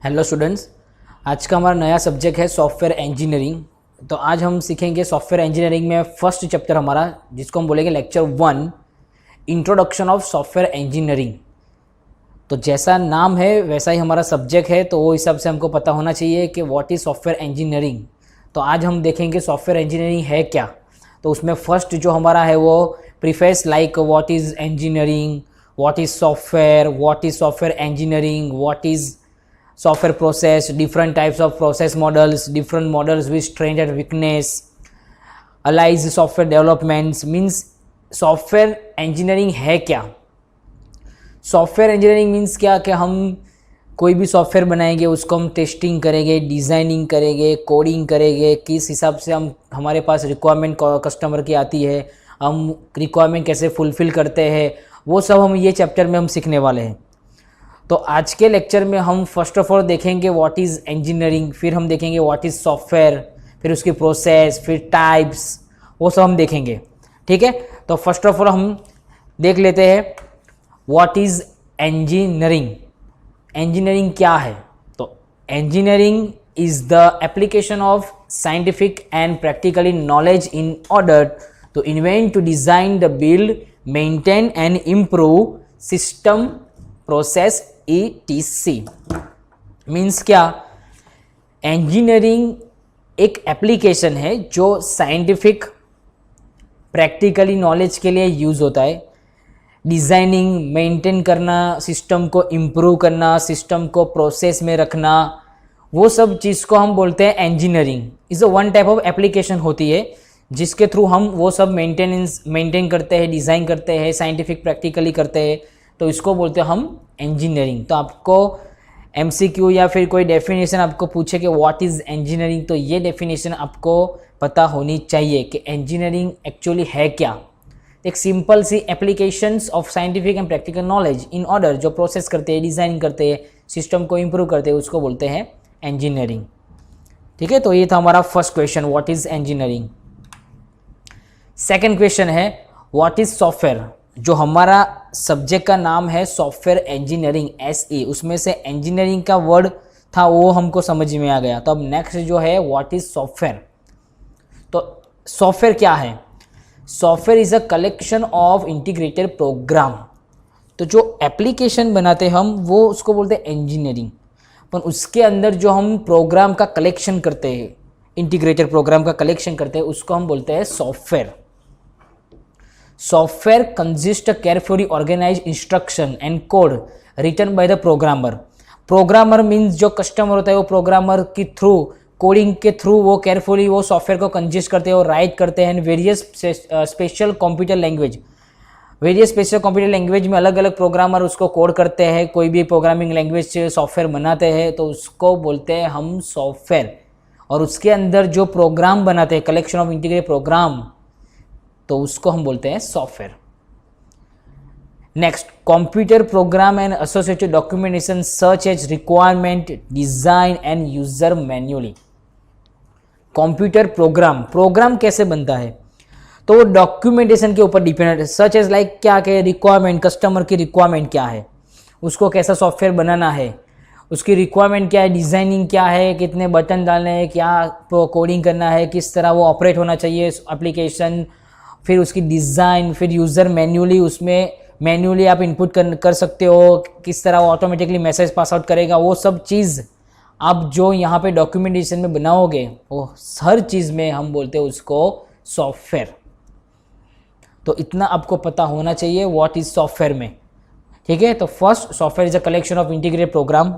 Hello students, आज का हमारा नया सब्जेक्ट है सॉफ्टवेयर इंजीनियरिंग। तो आज हम सीखेंगे सॉफ्टवेयर इंजीनियरिंग में फर्स्ट चैप्टर हमारा, जिसको हम बोलेंगे lecture 1, introduction of software engineering. तो जैसा नाम है वैसा ही हमारा सब्जेक्ट है, तो वो हिसाब से हमको पता होना चाहिए कि व्हाट इज़ सॉफ्टवेयर इंजीनियरिंग। तो आज हम देखेंगे सॉफ्टवेयर इंजीनियरिंग है क्या। तो उसमें फर्स्ट जो हमारा है वो preface like what is engineering, what is software, what is software engineering, what is software process, different types of process models, different models with strength and weakness, allies software developments, means software engineering है क्या। Software engineering means क्या कि हम कोई भी software बनाएंगे, उसको हम टेस्टिंग करेंगे, डिज़ाइनिंग करेंगे, कोडिंग करेंगे, किस हिसाब से हम हमारे पास रिक्वायरमेंट कस्टमर की आती है, हम रिक्वायरमेंट कैसे फुलफ़िल करते हैं, वो सब हम ये चैप्टर में हम सीखने वाले हैं। तो आज के लेक्चर में हम फर्स्ट ऑफ ऑल देखेंगे व्हाट इज़ इंजीनियरिंग, फिर हम देखेंगे व्हाट इज़ सॉफ्टवेयर, फिर उसकी प्रोसेस, फिर टाइप्स, वो सब हम देखेंगे। ठीक है, तो फर्स्ट ऑफ ऑल हम देख लेते हैं व्हाट इज़ इंजीनियरिंग। इंजीनियरिंग क्या है? तो engineering is the application of scientific and practically knowledge in order to invent, to design, the build, maintain and improve system, process, ETC। Means क्या? Engineering एक application है जो साइंटिफिक प्रैक्टिकली नॉलेज के लिए use होता है। डिज़ाइनिंग, मेंटेन करना, system को इम्प्रूव करना, सिस्टम को प्रोसेस में रखना, वो सब चीज़ को हम बोलते हैं engineering. Is a one type of application होती है जिसके थ्रू हम वो सब मेंटेन करते हैं, डिज़ाइन करते हैं, साइंटिफिक प्रैक्टिकली करते हैं, तो इसको बोलते हैं हम इंजीनियरिंग। तो आपको MCQ या फिर कोई डेफिनेशन आपको पूछे कि व्हाट इज़ इंजीनियरिंग, तो ये डेफिनेशन आपको पता होनी चाहिए कि इंजीनियरिंग एक्चुअली है क्या। एक सिंपल सी applications of scientific and practical knowledge in order, जो प्रोसेस करते हैं, डिज़ाइन करते हैं, सिस्टम को इम्प्रूव करते हैं, उसको बोलते हैं इंजीनियरिंग। ठीक है, तो ये था हमारा first question, what is engineering. Second question है व्हाट इज़ सॉफ्टवेयर। जो हमारा सब्जेक्ट का नाम है सॉफ्टवेयर इंजीनियरिंग, SE, उसमें से इंजीनियरिंग का वर्ड था वो हमको समझ में आ गया। तो अब नेक्स्ट जो है व्हाट इज़ सॉफ्टवेयर। तो सॉफ्टवेयर क्या है? Software is a collection of integrated program. तो जो एप्लीकेशन बनाते हैं हम, वो उसको बोलते हैं इंजीनियरिंग, पर उसके अंदर जो हम प्रोग्राम का कलेक्शन करते हैं, इंटीग्रेटेड प्रोग्राम का कलेक्शन करते हैं, उसको हम बोलते हैं software. Software consists of carefully organized instruction and code written by the programmer. Programmer means जो कस्टमर होता है, वो प्रोग्रामर की थ्रू, कोडिंग के थ्रू वो केयरफुली वो सॉफ्टवेयर को कंजिस्ट करते हैं और राइट करते हैं। Various special computer language, various special computer language में अलग अलग प्रोग्रामर उसको कोड करते हैं। कोई भी प्रोग्रामिंग लैंग्वेज से सॉफ्टवेयर बनाते हैं तो उसको बोलते हैं हम सॉफ्टवेयर। और उसके अंदर जो प्रोग्राम बनाते हैं, कलेक्शन ऑफ इंटीग्रेटेड प्रोग्राम, तो उसको हम बोलते हैं software. Next, computer program and associated documentation such as requirement, design and user manually. Computer program कैसे बनता है? तो वो डॉक्यूमेंटेशन के ऊपर डिपेंड है। सच एज लाइक क्या के रिक्वायरमेंट, कस्टमर की रिक्वायरमेंट क्या है, उसको कैसा सॉफ्टवेयर बनाना है, उसकी रिक्वायरमेंट क्या है, डिज़ाइनिंग क्या है, कितने बटन डालने हैं, क्या कोडिंग करना है, किस तरह वो ऑपरेट होना चाहिए एप्लीकेशन, फिर उसकी डिज़ाइन, फिर यूज़र मैन्युअली, उसमें मैन्युअली आप इनपुट कर सकते हो, किस तरह वो ऑटोमेटिकली मैसेज पास आउट करेगा, वो सब चीज़ आप जो यहाँ पे डॉक्यूमेंटेशन में बनाओगे, वो हर चीज़ में हम बोलते हैं उसको सॉफ्टवेयर। तो इतना आपको पता होना चाहिए व्हाट इज़ सॉफ्टवेयर में। ठीक है, तो first, software is a collection of integrated program.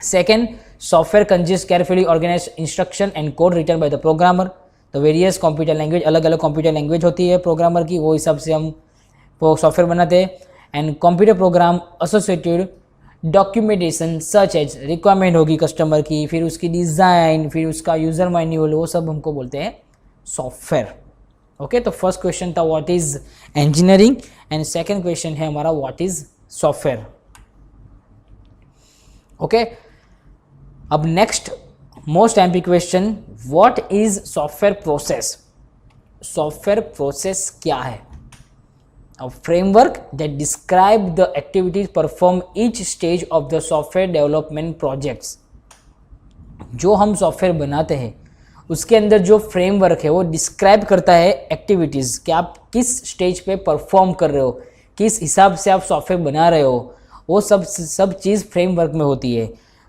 Second, software consist carefully organized instruction and code written by the programmer. तो वेरियस कंप्यूटर लैंग्वेज, अलग अलग कंप्यूटर लैंग्वेज होती है प्रोग्रामर की, वो हिसाब से हम सॉफ्टवेयर बनाते हैं। And computer program associated documentation such as, requirement होगी कस्टमर की, फिर उसकी डिज़ाइन, फिर उसका यूज़र मैन्युअल, वो सब हमको बोलते हैं सॉफ्टवेयर। ओके, तो फर्स्ट क्वेश्चन था what is engineering and second question है हमारा व्हाट इज़ सॉफ्टवेयर। ओके, अब next most MP question, what is software process. Software process क्या है? a framework that describe the activities perform each stage of the software development projects। जो हम software बनाते हैं उसके अंदर जो फ्रेमवर्क है वो डिस्क्राइब करता है एक्टिविटीज़ कि आप किस स्टेज पे परफॉर्म कर रहे हो, किस हिसाब से आप सॉफ्टवेयर बना रहे हो, वो सब चीज़ फ्रेमवर्क में होती है।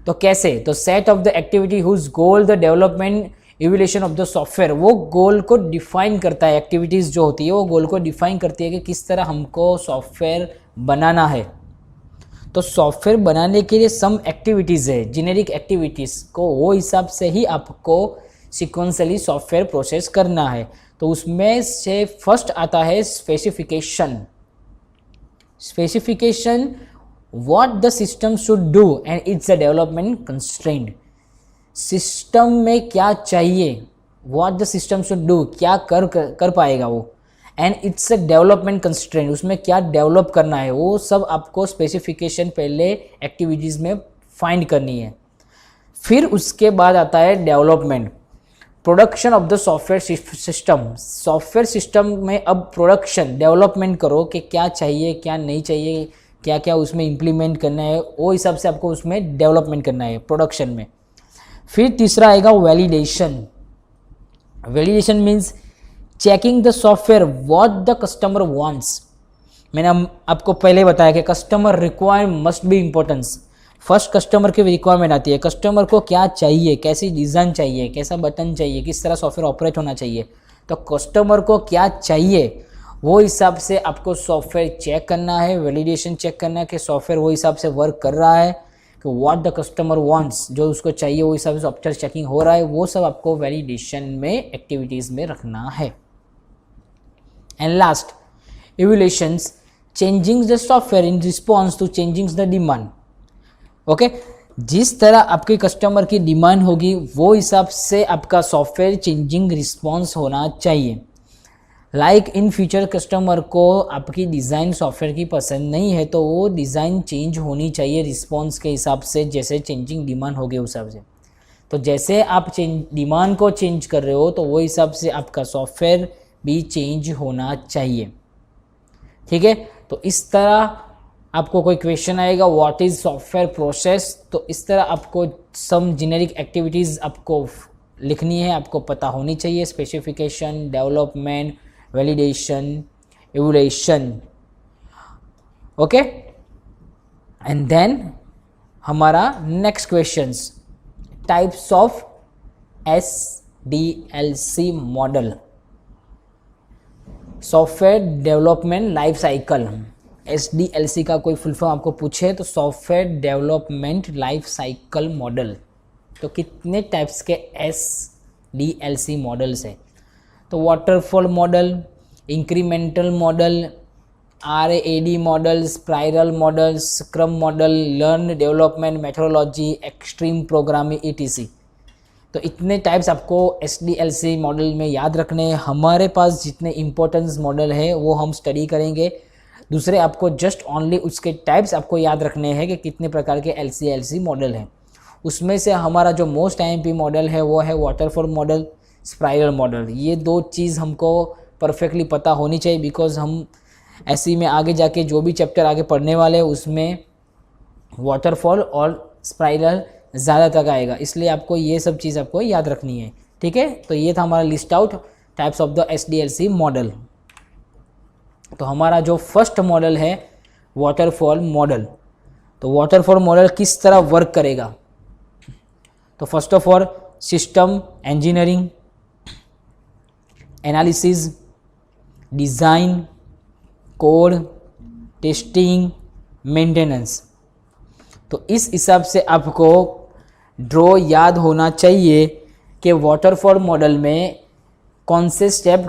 तो कैसे? तो set of the activity whose goal the development evolution of the software, वो गोल को डिफाइन करता है। एक्टिविटीज़ जो होती है वो गोल को डिफाइन करती है कि किस तरह हमको सॉफ्टवेयर बनाना है। तो सॉफ्टवेयर बनाने के लिए सम एक्टिविटीज़ है, जेनेरिक एक्टिविटीज़ को वो हिसाब से ही आपको सिक्वेंसली सॉफ्टवेयर प्रोसेस करना है। तो उसमें से फर्स्ट आता है specification. Specification what the system should do and it's a development constraint. System में क्या चाहिए, what the system should do, क्या कर पाएगा वो, and it's a development constraint, उसमें क्या डेवलप करना है, वो सब आपको स्पेसिफिकेशन पहले एक्टिविटीज़ में फाइंड करनी है। फिर उसके बाद आता है development, production of the software system. Software system में अब प्रोडक्शन डेवलपमेंट करो कि क्या चाहिए क्या नहीं चाहिए, क्या क्या उसमें इम्प्लीमेंट करना है, वो हिसाब से आपको उसमें डेवलपमेंट करना है प्रोडक्शन में। फिर तीसरा आएगा validation. Validation means checking the software what the customer wants. मैंने आपको पहले बताया कि customer require must be importance. First customer की रिक्वायरमेंट आती है, कस्टमर को क्या चाहिए, कैसी डिज़ाइन चाहिए, कैसा बटन चाहिए, किस तरह सॉफ्टवेयर ऑपरेट होना चाहिए। तो कस्टमर को क्या चाहिए वो हिसाब से आपको सॉफ्टवेयर चेक करना है, वैलिडेशन चेक करना है कि सॉफ्टवेयर वो हिसाब से वर्क कर रहा है कि व्हाट द कस्टमर वांट्स, जो उसको चाहिए वो हिसाब से सॉफ्टवेयर चेकिंग हो रहा है। वो सब आपको वैलिडेशन में एक्टिविटीज़ में रखना है। And last evolutions, changing the software in response to changing the demand. Okay, जिस तरह आपके कस्टमर की डिमांड होगी वो हिसाब से आपका सॉफ्टवेयर चेंजिंग रिस्पॉन्स होना चाहिए। लाइक इन फ्यूचर कस्टमर को आपकी डिज़ाइन सॉफ्टवेयर की पसंद नहीं है तो वो डिज़ाइन चेंज होनी चाहिए रिस्पॉन्स के हिसाब से, जैसे चेंजिंग डिमांड होगी उस हिसाब से। तो जैसे आप डिमांड को चेंज कर रहे हो तो वो हिसाब से आपका सॉफ्टवेयर भी चेंज होना चाहिए। ठीक है, तो इस तरह आपको कोई क्वेश्चन आएगा व्हाट इज़ सॉफ्टवेयर प्रोसेस, तो इस तरह आपको सम जेनेरिक एक्टिविटीज़ आपको लिखनी है, आपको पता होनी चाहिए। Specification, development, validation, evolution. Okay, and then हमारा next questions, types of SDLC model, software development life cycle. SDLC का कोई फुल फॉर्म आपको पूछे तो software development life cycle model. तो कितने टाइप्स के SDLC मॉडल्स हैं? तो waterfall model, incremental model, RAD model, spiral model, scrum model, learn development methodology, extreme programming ETC। तो इतने टाइप्स आपको SDLC मॉडल में याद रखने हैं। हमारे पास जितने इम्पोर्टेंस मॉडल है वो हम स्टडी करेंगे, दूसरे आपको जस्ट ओनली उसके टाइप्स आपको याद रखने हैं कि कितने प्रकार के LCLC मॉडल हैं। उसमें से हमारा जो मोस्ट IMP मॉडल है वो है वाटरफॉल मॉडल, स्पाइरल मॉडल। ये दो चीज़ हमको परफेक्टली पता होनी चाहिए, बिकॉज हम ऐसी में आगे जाके जो भी चैप्टर आगे पढ़ने वाले हैं उसमें वाटरफॉल और स्पाइरल ज़्यादा तक आएगा, इसलिए आपको ये सब चीज़ आपको याद रखनी है। ठीक है, तो ये था हमारा list out types of the SDLC model. तो हमारा जो फर्स्ट मॉडल है वाटरफॉल मॉडल। तो वाटरफॉल मॉडल किस तरह वर्क करेगा? तो first of all system engineering, analysis, design, code, testing, maintenance. तो इस हिसाब से आपको ड्रॉ याद होना चाहिए कि वाटरफॉल मॉडल में कौन से स्टेप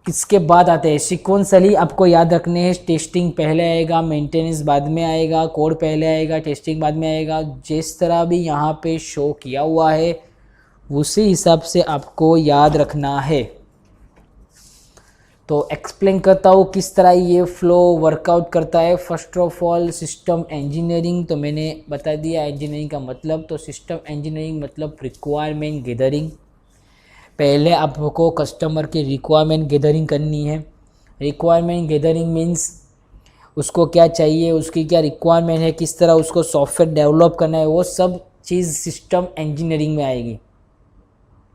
किसके बाद आते हैं। सिक्वेंसली आपको याद रखने हैं, टेस्टिंग पहले आएगा, मेंटेनेंस बाद में आएगा, कोड पहले आएगा, टेस्टिंग बाद में आएगा। जिस तरह भी यहाँ पे शो किया हुआ है उसी हिसाब से आपको याद रखना है। तो एक्सप्लेन करता हूँ किस तरह ये फ्लो वर्कआउट करता है। First of all system engineering, तो मैंने बता दिया इंजीनियरिंग का मतलब। तो सिस्टम इंजीनियरिंग मतलब रिक्वायरमेंट गैदरिंग। पहले आपको कस्टमर की रिक्वायरमेंट गैदरिंग करनी है। रिक्वायरमेंट गैदरिंग मीन्स उसको क्या चाहिए, उसकी क्या रिक्वायरमेंट है, किस तरह उसको सॉफ्टवेयर डेवलप करना है, वो सब चीज़ सिस्टम इंजीनियरिंग में आएगी।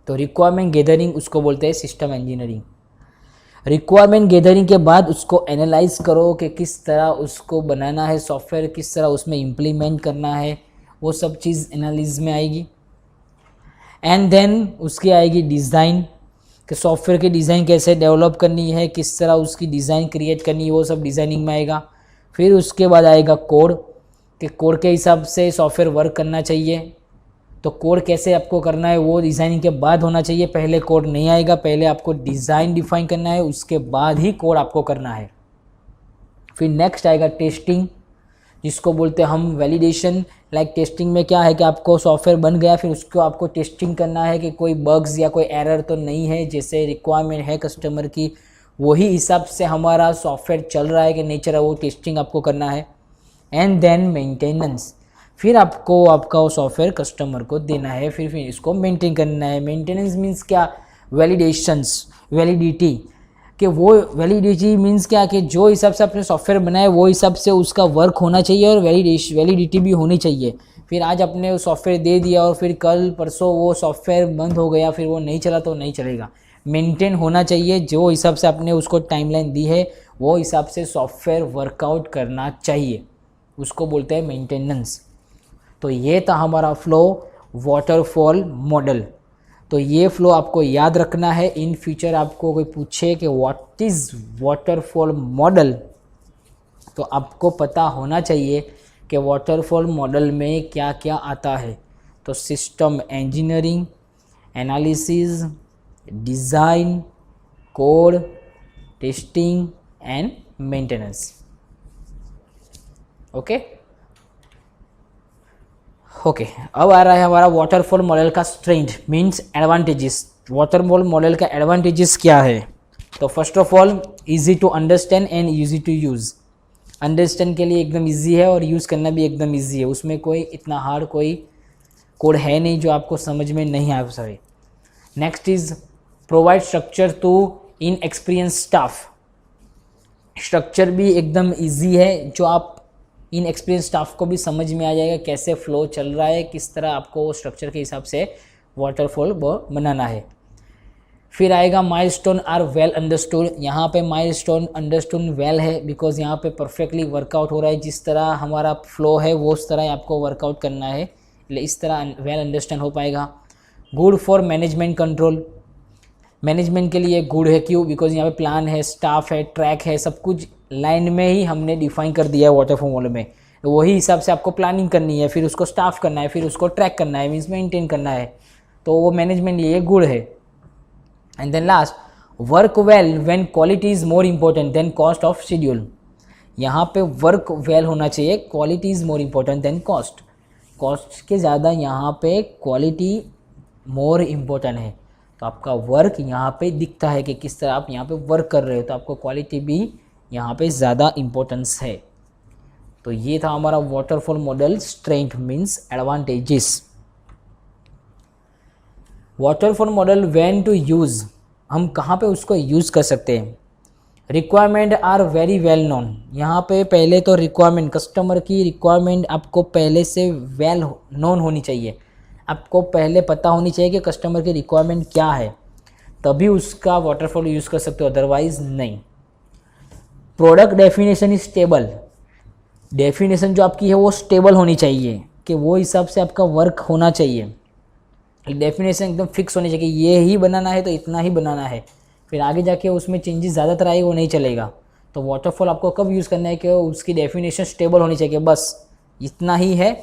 तो रिक्वायरमेंट गैदरिंग उसको बोलते हैं सिस्टम इंजीनियरिंग। रिक्वायरमेंट गैदरिंग के बाद उसको एनालाइज करो कि किस तरह उसको बनाना है सॉफ्टवेयर, किस तरह उसमें इम्प्लीमेंट करना है, वो सब चीज़ एनालिज में आएगी। एंड देन उसकी आएगी डिज़ाइन, कि सॉफ्टवेयर की डिज़ाइन कैसे डेवलप करनी है, किस तरह उसकी डिज़ाइन क्रिएट करनी है, वो सब डिज़ाइनिंग में आएगा। फिर उसके बाद आएगा कोड, कि कोड के हिसाब से सॉफ्टवेयर वर्क करना चाहिए। तो कोड कैसे आपको करना है वो डिज़ाइनिंग के बाद होना चाहिए, पहले कोड नहीं आएगा। पहले आपको डिज़ाइन डिफाइन करना है, उसके बाद ही कोड आपको करना है। फिर नेक्स्ट आएगा टेस्टिंग, जिसको बोलते हैं हम वैलिडेशन। लाइक टेस्टिंग में क्या है कि आपको सॉफ्टवेयर बन गया, फिर उसको आपको टेस्टिंग करना है कि कोई बग्स या कोई एरर तो नहीं है, जैसे रिक्वायरमेंट है कस्टमर की वही हिसाब से हमारा सॉफ्टवेयर चल रहा है कि नहीं चल रहा, वो टेस्टिंग आपको करना है। एंड देन मेंटेनेंस, फिर आपको आपका वो सॉफ्टवेयर कस्टमर को देना है, फिर इसको मेंटेन करना है। मेंटेनेंस मीन्स क्या, वैलिडेशंस, वैलिडिटी, कि वो वैलिडिटी मीन्स क्या, कि जो हिसाब से आपने सॉफ्टवेयर बनाया वो हिसाब से उसका वर्क होना चाहिए और वैलिडिटी भी होनी चाहिए। फिर आज आपने वो सॉफ्टवेयर दे दिया और फिर कल परसों वो सॉफ्टवेयर बंद हो गया, फिर वो नहीं चला तो नहीं चलेगा। मेंटेन होना चाहिए, जो हिसाब से आपने उसको टाइमलाइन दी है वो हिसाब से सॉफ्टवेयर वर्कआउट करना चाहिए, उसको बोलते हैं मेंटेनेंस। तो ये था हमारा फ्लो वाटरफॉल मॉडल। तो ये फ्लो आपको याद रखना है। इन फ्यूचर आपको कोई पूछे कि व्हाट इज़ वाटरफॉल मॉडल, तो आपको पता होना चाहिए कि वाटरफॉल मॉडल में क्या क्या आता है। तो system engineering, analysis, design, code, testing and maintenance. Okay, अब आ रहा है हमारा वाटरफॉल मॉडल का strength means advantages. Waterfall model का एडवांटेजेस क्या है? तो first of all easy to understand and easy to use. Understand के लिए एकदम इजी है और यूज़ करना भी एकदम इजी है, उसमें कोई इतना हार्ड कोई कोड है नहीं जो आपको समझ में नहीं आ सके। Next is provide structure to in experience staff. Structure भी एकदम ईजी है, जो आप इन एक्सपीरियंस स्टाफ को भी समझ में आ जाएगा कैसे फ्लो चल रहा है, किस तरह आपको स्ट्रक्चर के हिसाब से वाटरफॉल बनाना है। फिर आएगा माइलस्टोन आर वेल अंडरस्टूड। यहाँ पे माइलस्टोन अंडरस्टूड वेल है बिकॉज यहाँ पे परफेक्टली वर्कआउट हो रहा है, जिस तरह हमारा फ्लो है वो उस तरह आपको वर्कआउट करना है, इस तरह वेल अंडरस्टैंड हो पाएगा। Good for management control, management के लिए गुड है, क्यों? बिकॉज यहाँ पे प्लान है, स्टाफ है, ट्रैक है, सब कुछ लाइन में ही हमने डिफाइन कर दिया है वाटरफॉल मॉडल में। वही हिसाब से आपको प्लानिंग करनी है, फिर उसको स्टाफ करना है, फिर उसको ट्रैक करना है, मीन्स मेंटेन करना है, तो वो मैनेजमेंट लिए गुड है। And then last, work well when quality is more important than cost of schedule. यहाँ पे वर्क वेल होना चाहिए, quality is more important than cost. Cost के ज़्यादा यहाँ पे क्वालिटी मोर इम्पोर्टेंट है। तो आपका वर्क यहाँ पे दिखता है कि किस तरह आप यहाँ पे वर्क कर रहे हो, तो आपको क्वालिटी भी यहाँ पे ज़्यादा इम्पोर्टेंस है। तो ये था हमारा waterfall model strength means advantages. Waterfall model when to use, हम कहाँ पे उसको यूज़ कर सकते हैं? Requirement are very well known. यहाँ पे पहले तो रिक्वायरमेंट, कस्टमर की रिक्वायरमेंट आपको पहले से वेल नोन होनी चाहिए। आपको पहले पता होनी चाहिए कि कस्टमर की रिक्वायरमेंट क्या है, तभी उसका वाटरफॉल यूज़ कर सकते हो, अदरवाइज नहीं। Product definition is stable. Definition जो आपकी है वो स्टेबल होनी चाहिए, कि वो हिसाब से आपका वर्क होना चाहिए। डेफिनेशन एकदम फिक्स होनी चाहिए, ये ही बनाना है तो इतना ही बनाना है, फिर आगे जाके उसमें चेंजेस ज़्यादातर आए वो नहीं चलेगा। तो वाटरफॉल आपको कब यूज़ करना है कि उसकी डेफिनेशन स्टेबल होनी चाहिए, बस इतना ही है,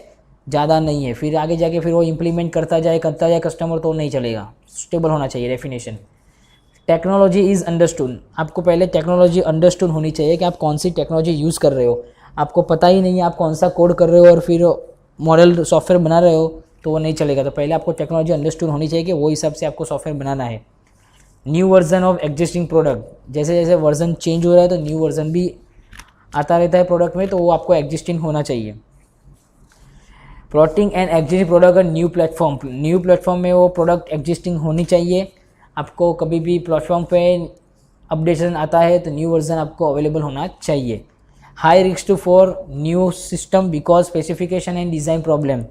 ज़्यादा नहीं है। फिर आगे जाके फिर वो इम्प्लीमेंट करता जाए कस्टमर, तो नहीं चलेगा, स्टेबल होना चाहिए डेफिनेशन। Technology is understood. आपको पहले टेक्नोलॉजी अंडरस्टूड होनी चाहिए कि आप कौन सी टेक्नोलॉजी यूज़ कर रहे हो। आपको पता ही नहीं है आप कौन सा कोड कर रहे हो और फिर मॉडल सॉफ्टवेयर बना रहे हो, तो वो नहीं चलेगा। तो पहले आपको टेक्नोलॉजी अंडरस्टूड होनी चाहिए कि वो हिसाब से आपको सॉफ्टवेयर बनाना है। New version of existing product, जैसे जैसे वर्जन चेंज हो रहा है तो न्यू वर्जन भी आता रहता है प्रोडक्ट में, तो वो आपको एग्जिस्टिंग होना चाहिए। प्लॉटिंग एंड एग्जिस्टिंग प्रोडक्ट और न्यू प्लेटफॉर्म, न्यू प्लेटफॉर्म में वो प्रोडक्ट एग्जिस्टिंग होनी चाहिए। आपको कभी भी प्लेटफॉर्म पे अपडेशन आता है तो न्यू वर्जन आपको अवेलेबल होना चाहिए। High risk to for new system because specification and design problem.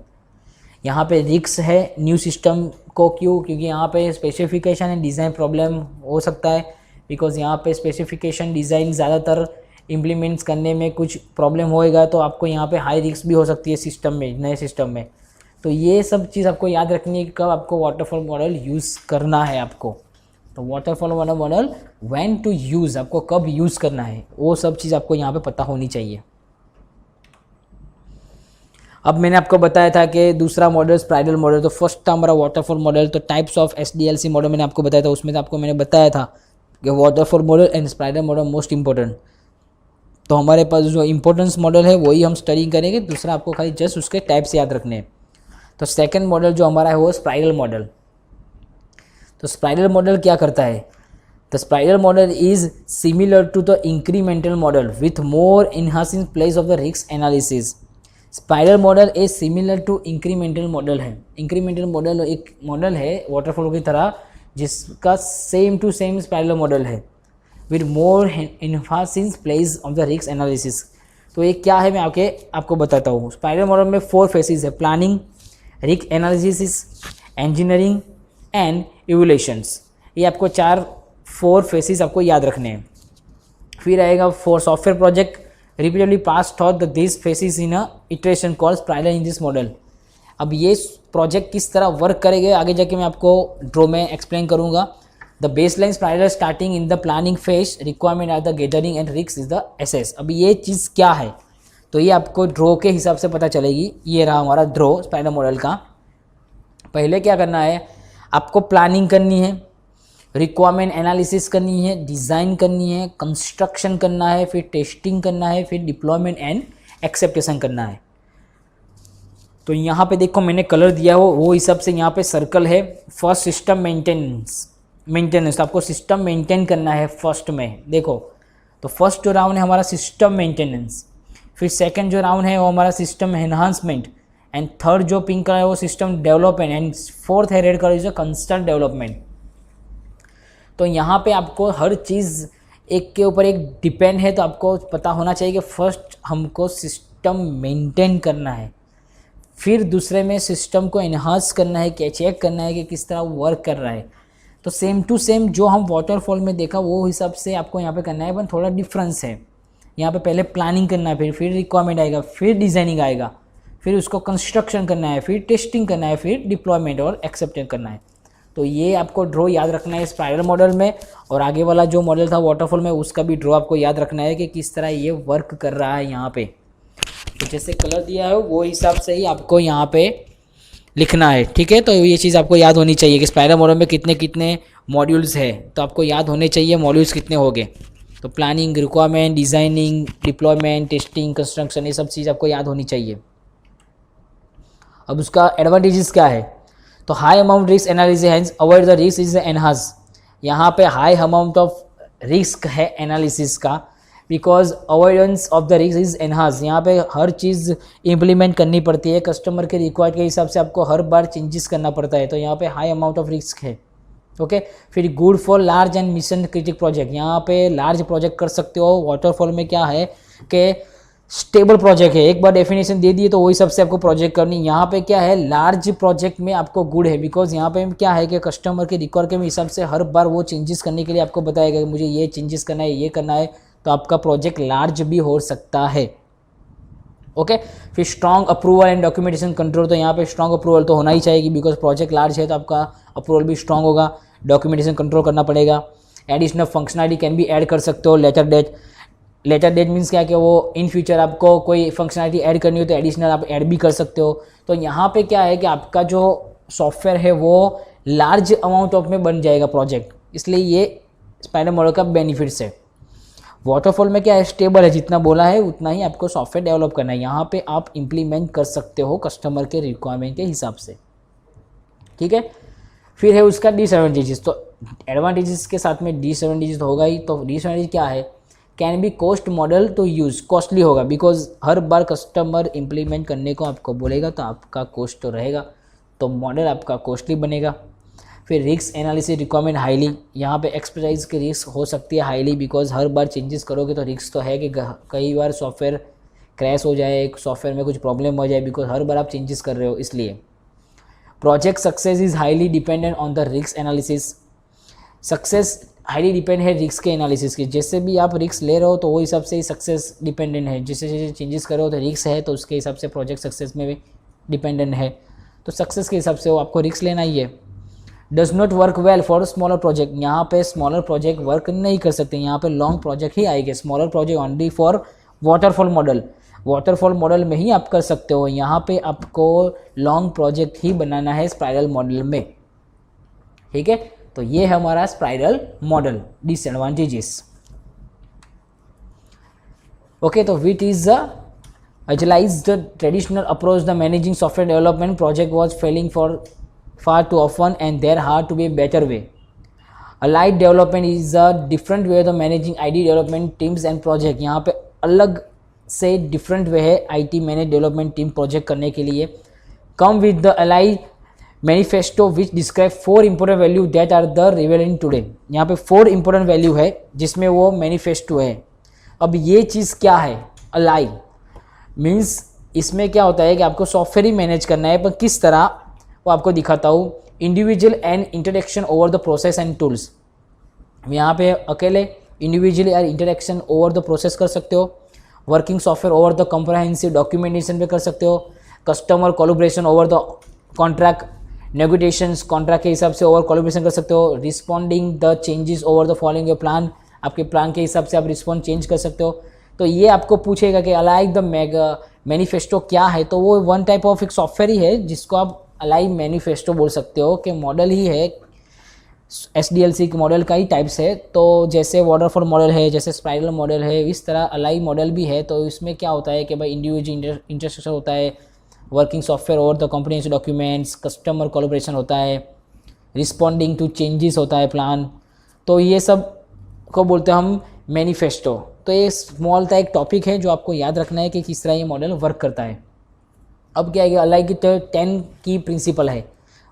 यहाँ पे रिस्क है न्यू सिस्टम को, क्यों? क्योंकि यहाँ पे स्पेसिफिकेशन एंड डिज़ाइन प्रॉब्लम हो सकता है, बिकॉज यहाँ पे स्पेसिफिकेशन डिज़ाइन ज़्यादातर इम्प्लीमेंट्स करने में कुछ प्रॉब्लम होएगा, तो आपको यहाँ पे हाई रिस्क भी हो सकती है सिस्टम में, नए सिस्टम में। तो ये सब चीज़ आपको याद रखनी है कि कब आपको वाटरफॉल मॉडल यूज़ करना है आपको। तो waterfall model when to use, आपको कब यूज़ करना है, वो सब चीज़ आपको यहाँ पे पता होनी चाहिए। अब मैंने आपको बताया था कि दूसरा मॉडल स्पाइरल मॉडल, तो फर्स्ट था हमारा वाटरफॉल मॉडल। तो टाइप्स ऑफ SDLC मॉडल मैंने आपको बताया था, उसमें आपको मैंने बताया था कि waterfall model and spiral model most important. तो हमारे पास जो इंपॉर्टेंस मॉडल है वही हम स्टडी करेंगे, दूसरा आपको खाली जस्ट उसके टाइप्स याद रखने हैं। तो सेकंड मॉडल जो हमारा है वो स्पाइरल मॉडल। तो स्पाइरल मॉडल क्या करता है? The spiral model is similar to the incremental model with more enhance in place of the risk analysis. Spiral model is similar to incremental model है। Incremental model एक model है waterfall की तरह जिसका same to same spiral model है with more emphasis place of the risk analysis. तो ये क्या है मैं आपको बताता हूँ। स्पाइरल मॉडल में 4 फेसेस है: planning, risk analysis, engineering and evolutions. ये आपको 4 फेसेस आपको याद रखने हैं। फिर आएगा for software project repeatedly passed thought that these phases in a iteration called spiral in this model। अब ये प्रोजेक्ट किस तरह वर्क करेगा आगे जाके मैं आपको ड्रॉ में एक्सप्लेन करूंगा। The baseline spiral starting in the planning phase, requirement are the gathering and risk is the assess. अब ये चीज़ क्या है तो ये आपको ड्रॉ के हिसाब से पता चलेगी। ये रहा हमारा ड्रॉ स्पाइरल मॉडल का। पहले क्या करना है, आपको प्लानिंग करनी है, रिक्वायरमेंट एनालिसिस करनी है, डिज़ाइन करनी है, कंस्ट्रक्शन करना है, फिर टेस्टिंग करना है, फिर डिप्लॉयमेंट एंड एक्सेप्टेशन करना है। तो यहाँ पे देखो मैंने कलर दिया हो वो हिसाब से यहाँ पे सर्कल है। फर्स्ट सिस्टम मेंटेनेंस आपको सिस्टम मेंटेन करना है फर्स्ट में। देखो तो फर्स्ट जो राउंड है हमारा सिस्टम मेंटेनेंस, फिर सेकंड जो राउंड है वो हमारा सिस्टम एनहांसमेंट, एंड थर्ड जो पिंक कलर है वो सिस्टम डेवलपमेंट, एंड फोर्थ है red colour is constant development. तो यहाँ पे आपको हर चीज़ एक के ऊपर एक डिपेंड है, तो आपको पता होना चाहिए कि फर्स्ट हमको सिस्टम मेंटेन करना है, फिर दूसरे में सिस्टम को एनहांस करना है, कि चेक करना है कि किस तरह वर्क कर रहा है। तो सेम टू सेम जो हम वाटरफॉल में देखा वो हिसाब से आपको यहाँ पे करना है, पर थोड़ा डिफरेंस है। यहाँ पे पहले प्लानिंग करना है, फिर रिक्वायरमेंट आएगा, फिर डिज़ाइनिंग आएगा, फिर उसको कंस्ट्रक्शन करना है, फिर टेस्टिंग करना है, फिर डिप्लॉयमेंट और एक्सेप्टेंस करना है। तो ये आपको ड्रॉ याद रखना है स्पाइरल मॉडल में, और आगे वाला जो मॉडल था वाटरफॉल में उसका भी ड्रॉ आपको याद रखना है कि किस तरह ये वर्क कर रहा है यहाँ पे। तो जैसे कलर दिया है वो हिसाब से ही आपको यहाँ पे लिखना है, ठीक है। तो ये चीज़ आपको याद होनी चाहिए कि स्पाइरल मॉडल में कितने कितने मॉड्यूल्स है, तो आपको याद होने चाहिए मॉड्यूल्स कितने हो गए। तो planning, requirement, designing, deployment, testing, construction, ये सब चीज़ आपको याद होनी चाहिए। अब उसका एडवांटेजेस क्या है, तो high amount risk analysis hence avoid the risk is enhance. यहाँ पे हाई अमाउंट ऑफ रिस्क है एनालिसिस का, because avoidance of the risk is enhance. यहाँ पे हर चीज़ इम्प्लीमेंट करनी पड़ती है, कस्टमर के रिक्वायर्ड के हिसाब से आपको हर बार चेंजेस करना पड़ता है, तो यहाँ पे हाई अमाउंट ऑफ रिस्क है। ओके फिर good for large and mission critic project, यहाँ पे लार्ज प्रोजेक्ट कर सकते हो। वाटरफॉल में क्या है कि स्टेबल प्रोजेक्ट है, एक बार डेफिनेशन दे दिए तो वही सबसे आपको प्रोजेक्ट करनी। यहाँ पे क्या है, लार्ज प्रोजेक्ट में आपको गुड है, बिकॉज यहाँ पे क्या है कि कस्टमर के रिक्वायर के हिसाब से हर बार वो चेंजेस करने के लिए आपको बताएगा कि मुझे ये चेंजेस करना है, ये करना है, तो आपका प्रोजेक्ट लार्ज भी हो सकता है। ओके फिर strong approval and documentation control, तो यहाँ पे स्ट्रॉन्ग अप्रूवल तो होना ही चाहिए, बिकॉज प्रोजेक्ट लार्ज है तो आपका अप्रूवल भी स्ट्रॉन्ग होगा, डॉक्यूमेंटेशन कंट्रोल करना पड़ेगा। एडिशनल फंक्शनलिटी कैन भी ऐड कर सकते हो। लेटर डेट मीन्स क्या कि वो इन फ्यूचर आपको कोई फंक्शनलिटी ऐड करनी हो तो एडिशनल आप ऐड भी कर सकते हो। तो यहाँ पे क्या है कि आपका जो सॉफ्टवेयर है वो लार्ज अमाउंट ऑफ में बन जाएगा प्रोजेक्ट, इसलिए ये स्पाइरल मॉडल का बेनिफिट्स है। वाटरफॉल में क्या है, स्टेबल है, जितना बोला है उतना ही आपको सॉफ्टवेयर डेवलप करना है। यहाँ पे आप इम्प्लीमेंट कर सकते हो कस्टमर के रिक्वायरमेंट के हिसाब से, ठीक है। फिर है उसका डिसएडवांटेजेस, तो एडवांटेजेस के साथ में डिसएडवांटेजेस होगा ही। तो डिसएडवांटेज क्या है, can be cost model to use, costly होगा, बिकॉज हर बार कस्टमर इम्प्लीमेंट करने को आपको बोलेगा तो आपका कॉस्ट तो रहेगा, तो मॉडल आपका कॉस्टली बनेगा। फिर रिस्क एनालिसिस रिक्वायरमेंट हाईली, यहाँ पे एक्सपर्टाइज की रिस्क हो सकती है हाईली, बिकॉज हर बार चेंजेस करोगे तो रिस्क तो है कि कई बार सॉफ्टवेयर क्रैश हो जाए, सॉफ्टवेयर में कुछ प्रॉब्लम हो जाए, बिकॉज हर बार आप चेंजेस कर रहे हो इसलिए। Project success is highly dependent on the risk analysis, success highly depend है रिस्क के एनालिसिस की। जैसे भी आप रिस्क ले रहे हो तो वो हिसाब से ही सक्सेस डिपेंडेंट है, जैसे जैसे चेंजेस कर रहे हो तो रिस्क है तो उसके हिसाब से प्रोजेक्ट सक्सेस में भी डिपेंडेंट है, तो सक्सेस के हिसाब से वो आपको रिस्क लेना ही है। Does not work well for smaller project, यहाँ पे स्मॉलर प्रोजेक्ट वर्क नहीं कर सकते, यहाँ पे लॉन्ग प्रोजेक्ट ही आएंगे। Smaller project only for waterfall model, waterfall model में ही आप कर सकते हो, यहाँ पे आपको लॉन्ग प्रोजेक्ट ही बनाना है स्पाइरल मॉडल में, ठीक है। तो ये है हमारा स्पाइरल मॉडल डिसएडवांटेजेस। ओके, तो which is the agilized the traditional approach the managing software development project was failing for far too often and there had to be a better way. Allied development is a different way of managing ID development teams and project, यहाँ पे अलग से different way है IT manage development team project करने के लिए। Come with the allied manifesto which describe 4 important value that are the relevant today, यहाँ पे 4 इंपॉर्टेंट वैल्यू है जिसमें वो मैनिफेस्टो है। अब ये चीज़ क्या है, अलाइड मीन्स इसमें क्या होता है कि आपको सॉफ्टवेयर ही मैनेज करना है, पर किस तरह वो आपको दिखाता हूँ। Individual and interaction over the process and tools, यहाँ पे अकेले इंडिविजुअली और इंटरेक्शन ओवर द प्रोसेस कर सकते हो, working software over the comprehensive documentation पे कर सकते हो, customer collaboration over the contract negotiations, contract के हिसाब से ओवर कोलैबोरेशन कर सकते हो, responding the changes over the following your plan, आपके प्लान के हिसाब से आप रिस्पॉन्ड चेंज कर सकते हो। तो ये आपको पूछेगा कि अलाइक द मैनिफेस्टो क्या है, तो वो वन टाइप ऑफ एक सॉफ्टवेयर ही है जिसको आप अलाइक मैनिफेस्टो बोल सकते हो, कि मॉडल ही है SDLC के मॉडल का ही टाइप्स है। तो जैसे वाटरफॉल मॉडल है, जैसे स्पाइरल मॉडल है, इस तरह अलाइक मॉडल भी है। तो इसमें क्या होता है कि भाई इंडिविजुअल इंटरस्ट्रक्चर होता है, working software over the comprehensive documents, customer collaboration होता है, रिस्पॉन्डिंग टू चेंजेस होता है प्लान, तो ये सब को बोलते हैं हम मैनिफेस्टो। तो ये स्मॉल था एक टॉपिक है जो आपको याद रखना है कि किस तरह ये मॉडल वर्क करता है। अब क्या है कि अलाइक की 10 की प्रिंसिपल है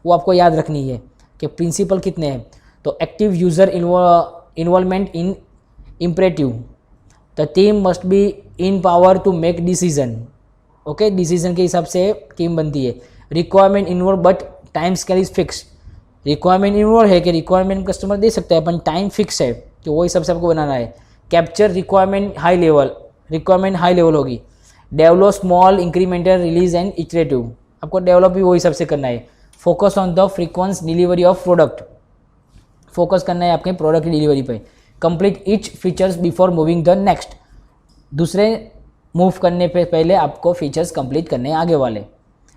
वो आपको याद रखनी है कि प्रिंसिपल कितने हैं। तो active user involvement in imperative, the team must be in power to make decision, okay, decision के हिसाब से टीम बनती है। Requirement involve but time scale is fix, requirement involve है कि रिक्वायरमेंट कस्टमर दे सकता है, अपन टाइम फिक्स है कि वो हिसाब से आपको बनाना है। Capture requirement high level, requirement high level होगी। Develop small incremental release and iterative, आपको डेवलप भी वो हिसाब से करना है। Focus on the frequent delivery of product, focus करना है आपके प्रोडक्ट की डिलीवरी पे। Complete each features before moving the next, दूसरे मूव करने पे पहले आपको फीचर्स कंप्लीट करने हैं आगे वाले।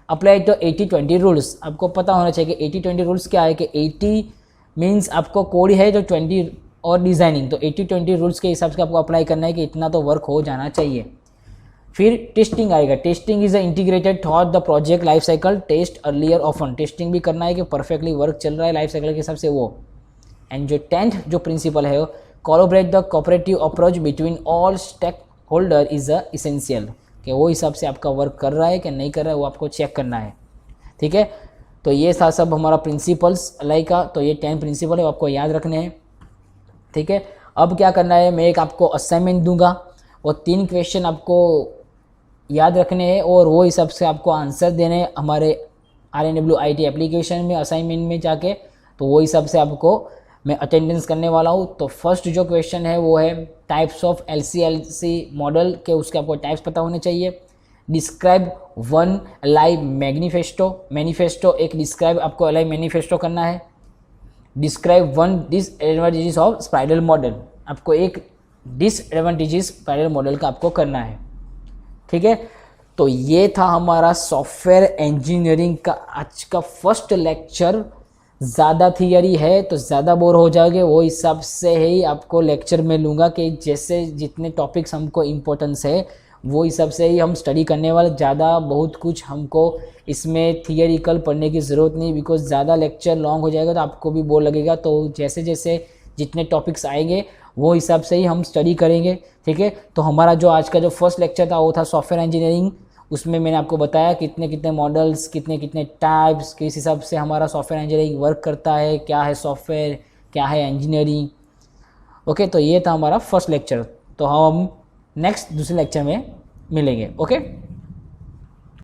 अप्लाई तो 80-20 रूल्स, आपको पता होना चाहिए कि 80-20 रूल्स क्या है कि 80 मीन्स आपको कोड है जो 20 और डिज़ाइनिंग, तो 80-20 रूल्स के हिसाब से आपको अप्लाई करना है कि इतना तो वर्क हो जाना चाहिए। फिर टेस्टिंग आएगा, testing is a integrated thought the project life cycle, test earlier often, testing भी करना है कि परफेक्टली वर्क चल रहा है लाइफ साइकिल के हिसाब से वो। एंड जो 10th जो प्रिंसिपल है, collaborate the cooperative approach between all stakeholder is a essential, कि वो हिसाब से आपका वर्क कर रहा है कि नहीं कर रहा है वो आपको चेक करना है, ठीक है। तो ये था सब हमारा प्रिंसिपल्स अलाई का, तो ये 10 प्रिंसिपल है वो आपको याद रखने हैं, ठीक है। अब क्या करना है, मैं एक आपको असाइनमेंट दूंगा, वो 3 क्वेश्चन आपको याद रखने हैं और वो हिसाब से आपको आंसर देने हैं हमारे RNWIT एप्लीकेशन में असाइनमेंट में जाके, तो वो हिसाब से आपको मैं अटेंडेंस करने वाला हूँ। तो फर्स्ट जो क्वेश्चन है वो है टाइप्स ऑफ LCLC मॉडल के, उसके आपको टाइप्स पता होने चाहिए। डिस्क्राइब 1 अलाई मैनिफेस्टो, मैनिफेस्टो एक डिस्क्राइब आपको अलाई मैनिफेस्टो करना है। Describe 1 disadvantages of spiral model, आपको एक डिसएडवांटेजेस स्पाइरल मॉडल का आपको करना है, ठीक है। तो ये था हमारा सॉफ्टवेयर इंजीनियरिंग का आज का फर्स्ट लेक्चर। ज़्यादा थियरी है तो ज़्यादा बोर हो जाओगे, वो हिसाब से ही आपको लेक्चर में लूँगा कि जैसे जितने टॉपिक्स हमको इम्पोर्टेंस है वो हिसाब से ही हम स्टडी करने वाले। ज़्यादा बहुत कुछ हमको इसमें थियरिकल पढ़ने की ज़रूरत नहीं, बिकॉज ज़्यादा लेक्चर लॉन्ग हो जाएगा तो आपको भी बोर लगेगा। तो जैसे जैसे जितने टॉपिक्स आएंगे वो हिसाब से ही हम स्टडी करेंगे, ठीक है। तो हमारा जो आज का जो फर्स्ट लेक्चर था वो था सॉफ्टवेयर इंजीनियरिंग, उसमें मैंने आपको बताया कितने कितने मॉडल्स, कितने कितने टाइप्स, किस हिसाब से हमारा सॉफ्टवेयर इंजीनियरिंग वर्क करता है, क्या है सॉफ्टवेयर, क्या है इंजीनियरिंग। ओके, तो ये था हमारा फर्स्ट लेक्चर। तो हम नेक्स्ट दूसरे लेक्चर में मिलेंगे। ओके।